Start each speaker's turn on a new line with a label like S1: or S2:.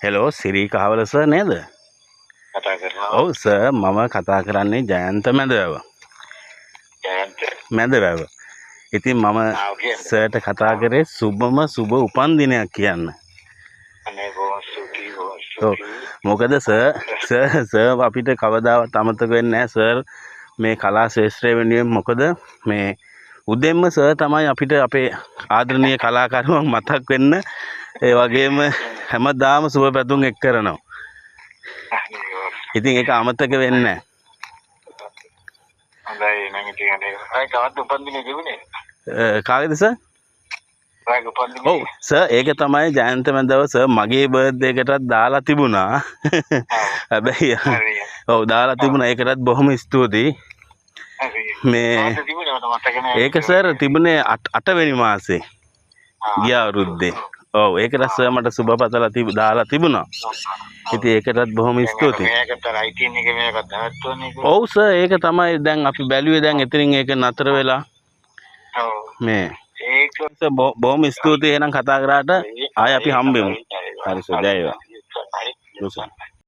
S1: Hello Siri කහවල sir නේද?
S2: කතා කරනවා.
S1: ඔව් සර් මම කතා කරන්නේ ජයන්ත මැදවැව. මැදවැව. ඉතින් මම සර්ට කතා කරේ සුබ උපන්දිනයක් කියන්න.
S2: අනේ බොහොම ස්තුතියි බොහොම
S1: ඔව්
S2: ස්තුතියි.
S1: මොකද සර් අපිට කවදාවත් අමතක වෙන්නේ නැහැ සර් මේ කලා ශාස්ත්‍රය වෙනුවෙන්. මොකද මේ උදෙන්ම සර් තමයි අපිට අපේ ආදරණීය කලාකරුවන් මතක් වෙන්න. ඒ වගේම හැමදාම සුබ පැතුම් එක් කරනවා. ඉතින් ඒක අමතක වෙන්නේ නැහැ.
S2: හොඳයි නම් ඉතින් අනේ අය කවද්ද උපන්දිනේ තිබුණේ?
S1: කාගේද සර්?
S2: රාග උපන්දිනේ.
S1: ඔව් සර් ඒක තමයි ජයන්ත මැදව සර් මගේ බර්ත්ඩේ එකටත් දාලා තිබුණා. හැබැයි ඔව් දාලා තිබුණා. ඒකටත් බොහොම ස්තුතියි. මේ ඒක සර් තිබුණේ 8 වෙනි මාසේ ගිය අවුරුද්දේ. ඔව් ඒකට සර් මට සුබපතලා දාලා තිබුණා. ඉතින් ඒකටත් බොහොම ස්තුතියි.
S2: මේකට රයිටින් එක මේකට නැවතුනේ.
S1: ඔව් සර් ඒක තමයි දැන් අපි බැලුවේ දැන් එතනින් ඒක නතර වෙලා.
S2: ඔව්
S1: මේ
S2: ඒක
S1: බොහොම ස්තුතියි එහෙනම් කතා කරාට ආයෙ අපි හම්බෙමු. හරි සර් ජය වේවා.
S2: හරි.